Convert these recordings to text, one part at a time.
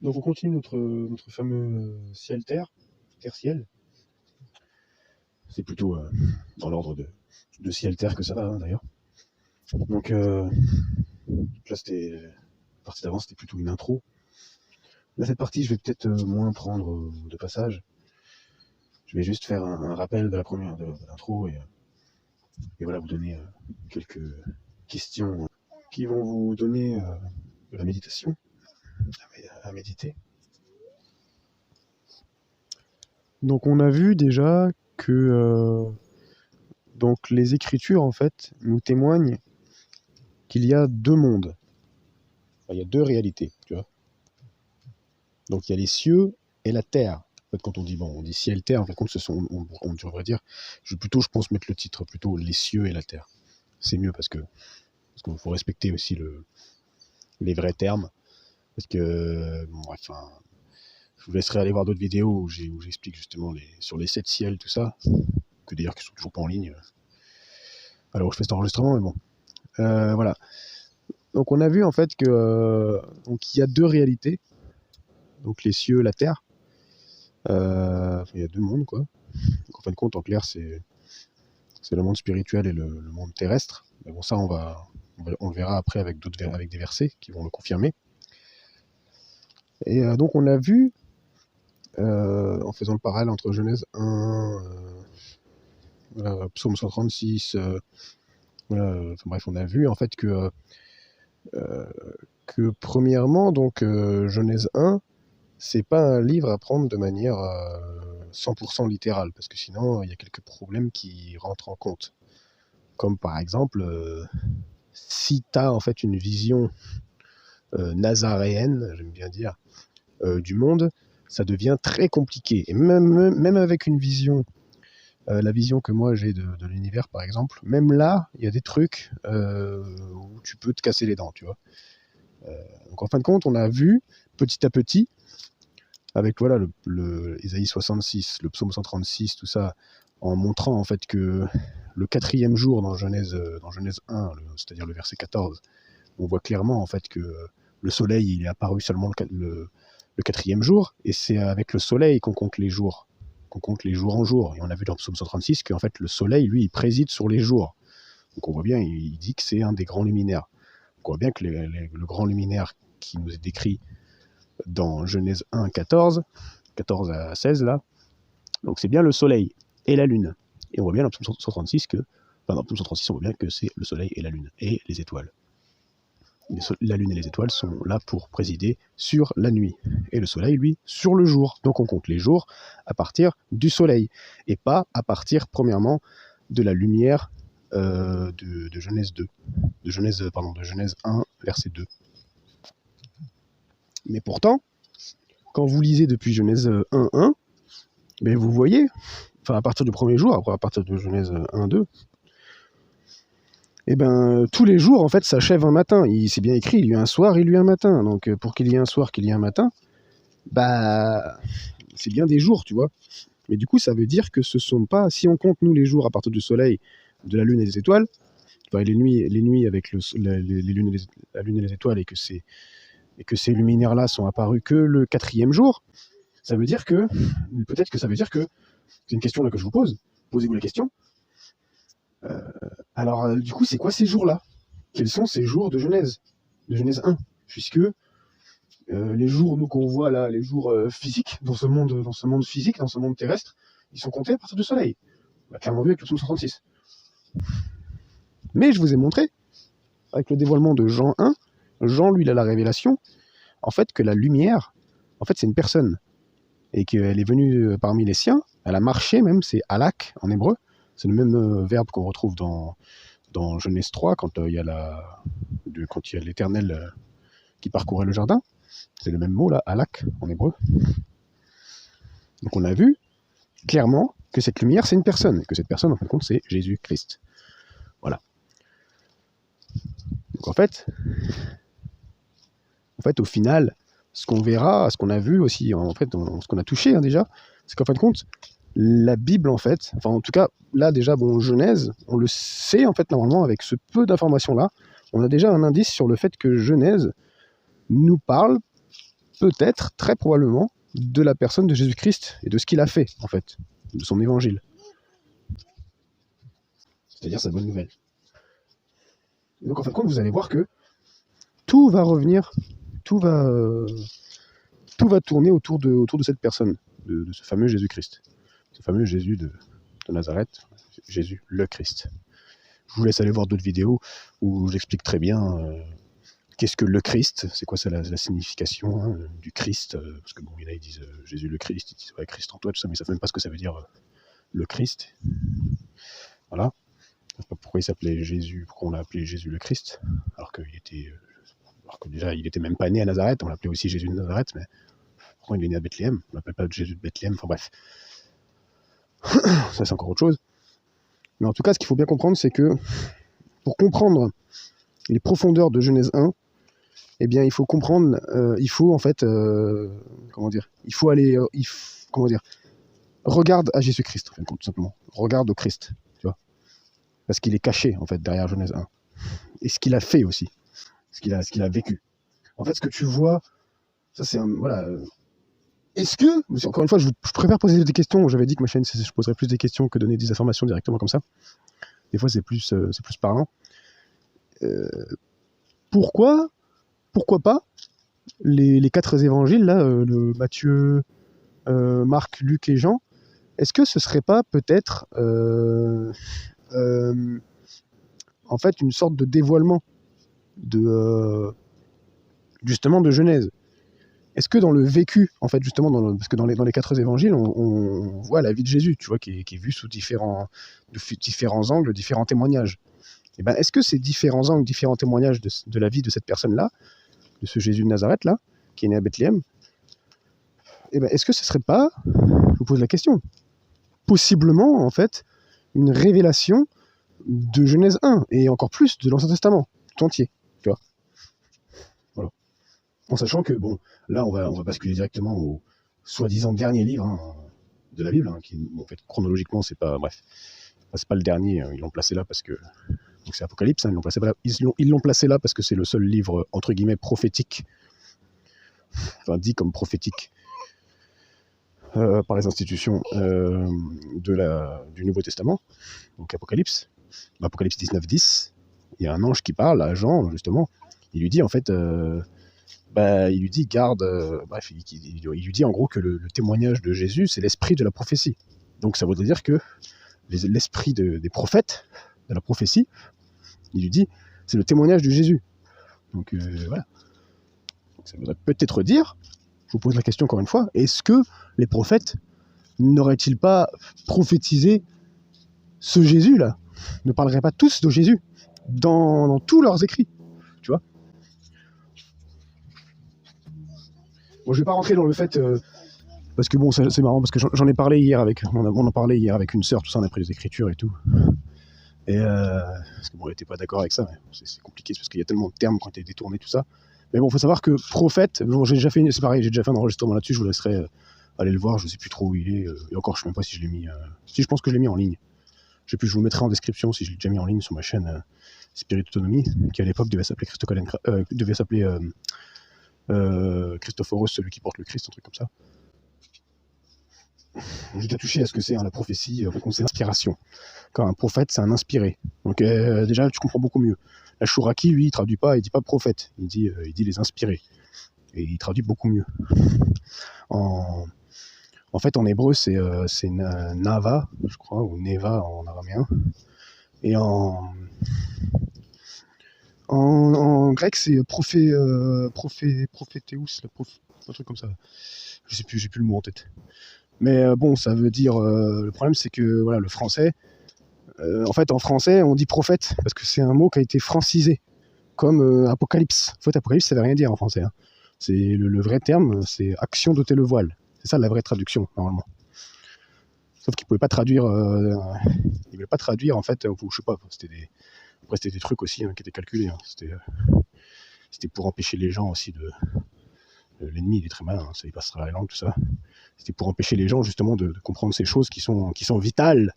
Donc on continue notre fameux ciel-terre, terre-ciel. C'est plutôt dans l'ordre de ciel-terre que ça va, hein, d'ailleurs. Donc là, la partie d'avant, c'était plutôt une intro. Là, cette partie, je vais peut-être moins prendre de passage. Je vais juste faire un rappel de la première de l'intro et voilà, vous donner quelques questions qui vont vous donner de la méditation à méditer. Donc on a vu déjà que donc les Écritures en fait nous témoignent qu'il y a deux mondes. Enfin, il y a deux réalités, tu vois. Donc il y a les cieux et la terre. En fait, quand on dit ciel, terre, en fait, on devrait dire, je pense mettre le titre plutôt les cieux et la terre. C'est mieux parce qu'il faut respecter aussi les vrais termes. Parce que, bon, bref, je vous laisserai aller voir d'autres vidéos où j'explique justement sur les 7 ciels, tout ça, que d'ailleurs qui sont toujours pas en ligne. Alors je fais cet enregistrement, mais bon. Voilà. Donc on a vu en fait que donc il y a deux réalités. Donc les cieux, la terre. Il y a deux mondes, quoi. Donc, en fin de compte, en clair, c'est le monde spirituel et le monde terrestre. Mais bon, ça, on le verra après avec des versets qui vont le confirmer. Et donc, on a vu, en faisant le parallèle entre Genèse 1, Psaume 136, bref, on a vu en fait que premièrement, donc Genèse 1, c'est pas un livre à prendre de manière 100% littérale, parce que sinon il y a quelques problèmes qui rentrent en compte. Comme par exemple, si tu as en fait une vision nazaréenne, j'aime bien dire, du monde, ça devient très compliqué. Et même avec une vision, la vision que moi j'ai de l'univers par exemple, même là, il y a des trucs où tu peux te casser les dents, tu vois. Donc en fin de compte, on a vu petit à petit, avec voilà le Ésaïe 66, le Psaume 136, tout ça, en montrant en fait que le 4e jour dans Genèse 1, c'est-à-dire le verset 14, on voit clairement en fait que le soleil il est apparu seulement le 4e jour, et c'est avec le soleil qu'on compte les jours en jours. Et on a vu dans le Psaume 136 qu'en fait le soleil, lui, il préside sur les jours. Donc on voit bien, il dit que c'est un des grands luminaires. Donc on voit bien que le grand luminaire qui nous est décrit dans Genèse 1, 14 à 16 là, donc c'est bien le soleil et la lune. Et on voit bien dans le Psaume 136 dans le Psaume 136, on voit bien que c'est le soleil et la lune et les étoiles. La lune et les étoiles sont là pour présider sur la nuit. Et le soleil, lui, sur le jour. Donc on compte les jours à partir du soleil. Et pas à partir, premièrement, de la lumière de Genèse 2. De Genèse 1, verset 2. Mais pourtant, quand vous lisez depuis Genèse 1.1, ben vous voyez, enfin à partir du premier jour, après à partir de Genèse 1.2, et ben tous les jours en fait s'achèvent un matin. C'est bien écrit, il y a un soir, il y a un matin. Donc pour qu'il y ait un soir, qu'il y ait un matin, bah c'est bien des jours, tu vois. Mais du coup, ça veut dire que ce sont pas, si on compte nous les jours à partir du soleil, de la lune et des étoiles, enfin, les nuits avec la lune et les étoiles, et que ces luminaires-là sont apparus que le 4e jour, ça veut dire que, peut-être que ça veut dire que, c'est une question là que je vous pose, posez-vous la question. Alors, du coup, c'est quoi ces jours-là? Quels sont ces jours de Genèse 1? Puisque les jours nous qu'on voit là, les jours physiques, dans ce monde physique, dans ce monde terrestre, ils sont comptés à partir du soleil. On l'a clairement vu avec le Psaume 136. Mais je vous ai montré, avec le dévoilement de Jean 1, Jean, lui, il a la révélation, en fait, que la lumière, en fait, c'est une personne. Et qu'elle est venue parmi les siens, elle a marché même, c'est halak en hébreu, c'est le même verbe qu'on retrouve dans Genèse 3, quand il y a l'Éternel qui parcourait le jardin, c'est le même mot là, halak en hébreu. Donc on a vu clairement que cette lumière c'est une personne, et que cette personne en fin de compte c'est Jésus-Christ. Voilà. Donc en fait au final, ce qu'on verra, ce qu'on a vu aussi, en fait, ce qu'on a touché déjà, c'est qu'en fin de compte, la Bible, en fait, enfin en tout cas, là déjà, bon, Genèse, on le sait en fait normalement avec ce peu d'informations-là, on a déjà un indice sur le fait que Genèse nous parle peut-être, très probablement, de la personne de Jésus-Christ et de ce qu'il a fait, en fait, de son évangile. C'est-à-dire sa bonne nouvelle. Et donc, en fin de compte, vous allez voir que tout va revenir, tout va tourner autour de cette personne, de ce fameux Jésus-Christ, ce fameux Jésus de Nazareth, Jésus le Christ. Je vous laisse aller voir d'autres vidéos où j'explique très bien qu'est-ce que le Christ, c'est quoi ça la signification du Christ, parce que bon, il y en a, ils disent Jésus le Christ, ils disent ouais, Christ en toi, tout ça, mais ils savent même pas ce que ça veut dire le Christ. Voilà. Je sais pas pourquoi il s'appelait Jésus, pourquoi on l'a appelé Jésus le Christ, alors que déjà il était même pas né à Nazareth, on l'appelait aussi Jésus de Nazareth, mais pourquoi il est né à Bethléem, on l'appelle pas Jésus de Bethléem, enfin bref. Ça c'est encore autre chose. Mais en tout cas, ce qu'il faut bien comprendre, c'est que pour comprendre les profondeurs de Genèse 1, eh bien, il faut comprendre, il faut en fait, il faut aller, regarde à Jésus-Christ, en fait, tout simplement. Regarde au Christ, tu vois. Parce qu'il est caché, en fait, derrière Genèse 1. Et ce qu'il a fait aussi, ce qu'il a vécu. En fait, ce que tu vois, ça c'est voilà. Est-ce que, encore une fois, je préfère poser des questions. J'avais dit que ma chaîne, je poserais plus des questions que donner des informations directement comme ça. Des fois, c'est plus parlant. Pourquoi pas les 4 évangiles, là, le Matthieu, Marc, Luc et Jean, est-ce que ce serait pas peut-être en fait une sorte de dévoilement justement de Genèse? Est-ce que dans le vécu, en fait, justement, parce que dans les 4 évangiles, on voit la vie de Jésus, tu vois, qui est vue sous différents angles, différents témoignages. Et ben, est-ce que ces différents angles, différents témoignages de la vie de cette personne-là, de ce Jésus de Nazareth, là, qui est né à Bethléem, et ben, est-ce que ce serait pas, je vous pose la question, possiblement, en fait, une révélation de Genèse 1, et encore plus de l'Ancien Testament, tout entier, tu vois. Voilà. En sachant que, bon, là, on va basculer directement au soi-disant dernier livre de la Bible, qui, en fait, chronologiquement, c'est pas, bref, c'est pas le dernier, ils l'ont placé là parce que, donc c'est Apocalypse, ils l'ont placé là parce que c'est le seul livre, entre guillemets, prophétique, enfin, dit comme prophétique, par les institutions du Nouveau Testament, donc Apocalypse 19-10, il y a un ange qui parle à Jean, justement, il lui dit en fait, il lui dit garde, il lui dit en gros que le témoignage de Jésus, c'est l'esprit de la prophétie. Donc ça voudrait dire que l'esprit des prophètes, de la prophétie, il lui dit, c'est le témoignage de Jésus. Donc voilà. Donc, ça voudrait peut-être dire, je vous pose la question encore une fois, est-ce que les prophètes n'auraient-ils pas prophétisé ce Jésus-là? Ne parleraient pas tous de Jésus dans tous leurs écrits, tu vois? Bon, je vais pas rentrer dans le fait, parce que bon, c'est marrant, parce que j'en ai parlé hier on en parlait hier avec une sœur, tout ça, on a pris les écritures et tout. Et parce que bon, elle était pas d'accord avec ça, mais c'est compliqué, parce qu'il y a tellement de termes qui ont été détournés, tout ça. Mais bon, faut savoir que prophète, bon, c'est pareil, j'ai déjà fait un enregistrement là-dessus, je vous laisserai aller le voir, je sais plus trop où il est, et encore, je sais même pas si je l'ai mis, si je pense que je l'ai mis en ligne. Je sais plus, je vous le mettrai en description si je l'ai déjà mis en ligne sur ma chaîne Spirit Autonomie, qui à l'époque devait s'appeler Christophoros, celui qui porte le Christ, un truc comme ça. J'ai déjà touché à ce que c'est la prophétie, en fait, c'est l'inspiration. Quand un prophète, c'est un inspiré. Donc déjà, tu comprends beaucoup mieux. La Chouraki, lui, il traduit pas, il dit pas prophète, il dit les inspirés. Et il traduit beaucoup mieux. En fait, en hébreu, c'est Nava, je crois, ou Neva en araméen. Et en grec, c'est prophétéus, un truc comme ça. Je sais plus, j'ai plus le mot en tête. Mais bon, ça veut dire. Le problème, c'est que voilà, le français. En fait, en français, on dit prophète parce que c'est un mot qui a été francisé, comme apocalypse. En fait, apocalypse, ça veut rien dire en français. C'est le vrai terme, c'est action d'ôter le voile. C'est ça la vraie traduction normalement. Sauf qu'ils pouvaient pas traduire. Ils voulaient pas traduire en fait. Je sais pas. C'était des trucs aussi qui étaient calculés. C'était pour empêcher les gens aussi de. L'ennemi, il est très malin, ça, il passera la langue, tout ça. C'était pour empêcher les gens, justement, de comprendre ces choses qui sont vitales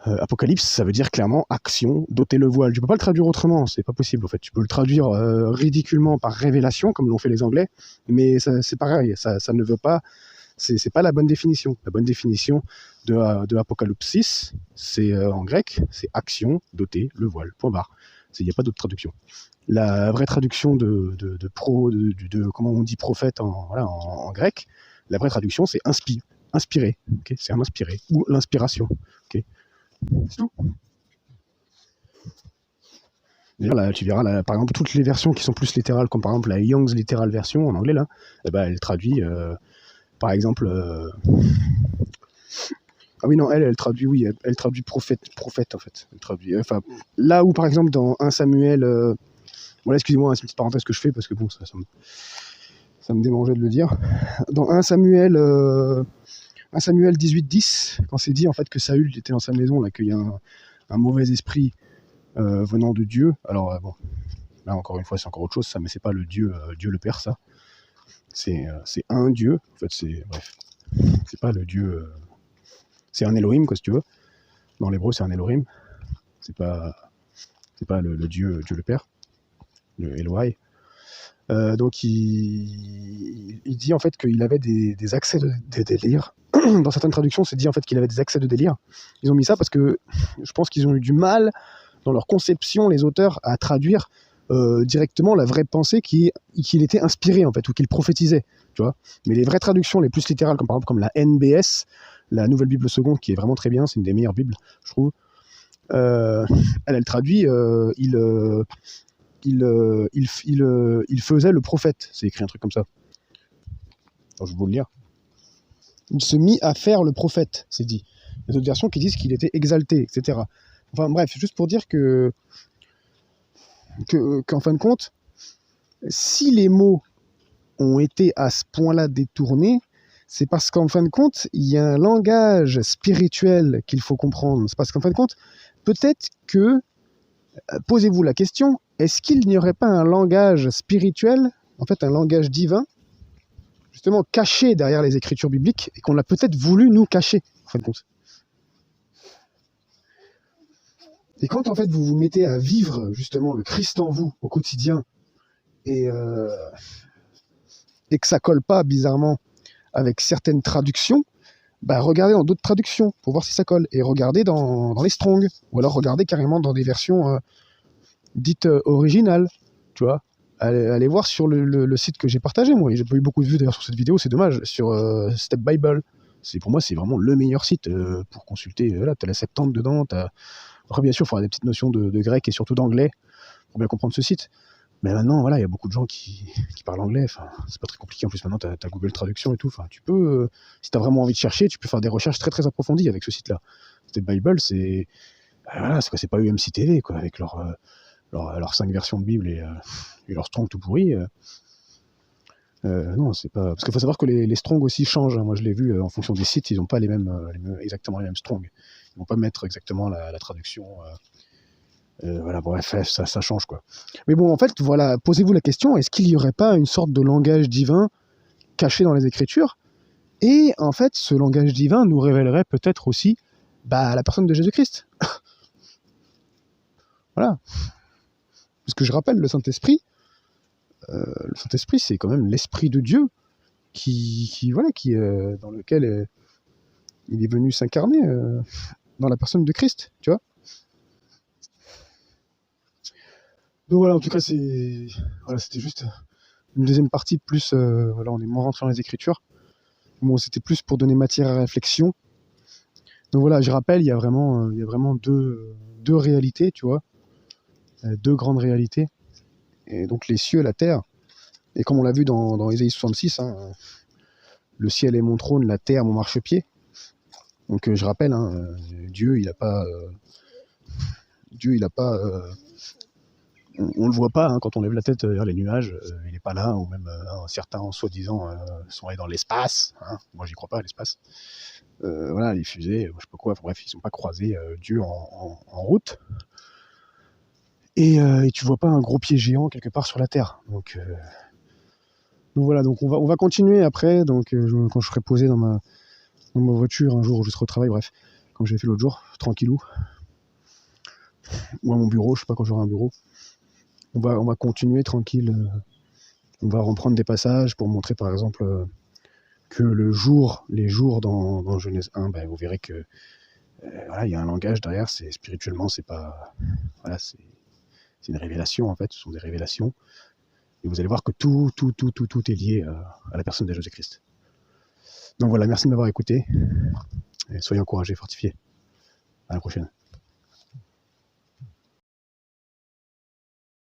Apocalypse, ça veut dire clairement action, d'ôter le voile. Tu peux pas le traduire autrement, c'est pas possible en fait. Tu peux le traduire ridiculement par révélation, comme l'ont fait les Anglais, mais c'est pareil, ça ne veut pas, c'est pas la bonne définition. La bonne définition de Apocalypsis, c'est en grec, c'est action, d'ôter le voile, point barre. Il n'y a pas d'autre traduction. La vraie traduction de comment on dit prophète en grec, la vraie traduction c'est inspiré, okay, c'est un inspiré, ou l'inspiration. Okay. C'est tout. D'ailleurs, là, tu verras, là, par exemple, toutes les versions qui sont plus littérales, comme par exemple la Young's Literal Version en anglais, là, eh ben, elle traduit, par exemple... Ah oui, non, elle traduit, oui, elle traduit prophète, en fait. Elle traduit, enfin, là où, par exemple, dans 1 Samuel... Voilà, excusez-moi, c'est une petite parenthèse que je fais, parce que bon, ça me démangeait de le dire. Dans 1 Samuel 18-10, quand c'est dit, en fait, que Saül était dans sa maison, là, qu'il y a un mauvais esprit venant de Dieu. Alors bon, là encore une fois c'est encore autre chose ça, mais c'est pas le Dieu le Père ça. C'est un Dieu. En fait bref, c'est pas le Dieu. C'est un Elohim quoi si tu veux. Dans l'hébreu c'est un Elohim. C'est pas le Dieu le Père, le Elohai. Donc il dit en fait qu'il avait des accès de délire. Dans certaines traductions c'est dit en fait qu'il avait des accès de délire. Ils ont mis ça parce que je pense qu'ils ont eu du mal dans leur conception, les auteurs, à traduire directement la vraie pensée qu'il était inspiré, en fait, ou qu'il prophétisait, tu vois. Mais les vraies traductions les plus littérales, comme par exemple comme la NBS, la Nouvelle Bible Seconde, qui est vraiment très bien, c'est une des meilleures Bibles, je trouve, elle traduit il faisait le prophète. C'est écrit un truc comme ça. Alors, je vais vous le lire. Il se mit à faire le prophète, c'est dit. Il y a d'autres versions qui disent qu'il était exalté, etc. Enfin bref, juste pour dire qu'en fin de compte, si les mots ont été à ce point-là détournés, c'est parce qu'en fin de compte, il y a un langage spirituel qu'il faut comprendre. C'est parce qu'en fin de compte, peut-être que, posez-vous la question, est-ce qu'il n'y aurait pas un langage spirituel, en fait un langage divin, justement caché derrière les écritures bibliques, et qu'on a peut-être voulu nous cacher, en fin de compte. Et quand en fait vous vous mettez à vivre justement le Christ en vous au quotidien et que ça colle pas bizarrement avec certaines traductions, bah regardez dans d'autres traductions pour voir si ça colle et regardez dans les Strong ou alors regardez carrément dans des versions dites originales, tu vois. Allez voir sur le site que j'ai partagé, moi j'ai pas eu beaucoup de vues d'ailleurs sur cette vidéo, c'est dommage, sur Step Bible. Pour moi c'est vraiment le meilleur site pour consulter. Là t'as la Septante dedans, après, bien sûr, il faudra des petites notions de grec et surtout d'anglais pour bien comprendre ce site. Mais maintenant, voilà, il y a beaucoup de gens qui parlent anglais. Enfin, c'est pas très compliqué. En plus, maintenant, tu as Google Traduction et tout. Enfin, tu peux, si tu as vraiment envie de chercher, tu peux faire des recherches très très approfondies avec ce site-là. Step Bible, voilà, c'est pas UMC TV, quoi, avec leurs 5 versions de Bible et leur Strong tout pourri. Non, c'est pas. Parce qu'il faut savoir que les Strong aussi changent. Hein. Moi, je l'ai vu en fonction des sites, ils n'ont pas exactement les mêmes Strong. Ils vont pas mettre exactement la traduction. Voilà, bref, ça change quoi. Mais bon, en fait, voilà, posez-vous la question, est-ce qu'il n'y aurait pas une sorte de langage divin caché dans les Écritures? Et en fait, ce langage divin nous révélerait peut-être aussi la personne de Jésus-Christ. Voilà. Parce que je rappelle, le Saint-Esprit, c'est quand même l'Esprit de Dieu dans lequel il est venu s'incarner dans la personne de Christ, tu vois. Donc voilà, en tout cas, c'était juste une deuxième partie, plus, on est moins rentré dans les Écritures. Bon, c'était plus pour donner matière à réflexion. Donc voilà, je rappelle, il y a vraiment deux réalités, tu vois, deux grandes réalités. Et donc les cieux, la terre. Et comme on l'a vu dans Ésaïe 66, hein, le ciel est mon trône, la terre mon marchepied. Donc je rappelle, hein, Dieu, il n'a pas... on le voit pas hein, quand on lève la tête vers les nuages, il n'est pas là, ou même certains soi-disant sont allés dans l'espace. Hein. Moi, j'y crois pas à l'espace. Voilà, les fusées, je sais pas quoi. Bref, ils sont pas croisés Dieu en route. Et tu vois pas un gros pied géant quelque part sur la Terre. Donc voilà, donc on va continuer après. Donc quand je serai posé dans ma voiture un jour où je serai au travail, bref. comme j'ai fait l'autre jour, tranquillou, ou à mon bureau, je sais pas quand j'aurai un bureau. On va continuer tranquille. On va reprendre des passages pour montrer par exemple que les jours dans Genèse 1, ben, vous verrez que voilà, il y a un langage derrière, c'est spirituellement, c'est pas. Voilà, c'est une révélation en fait, ce sont des révélations. Et vous allez voir que tout est lié à la personne de Jésus-Christ. Donc voilà, merci de m'avoir écouté. Et soyez encouragés, fortifiés. À la prochaine.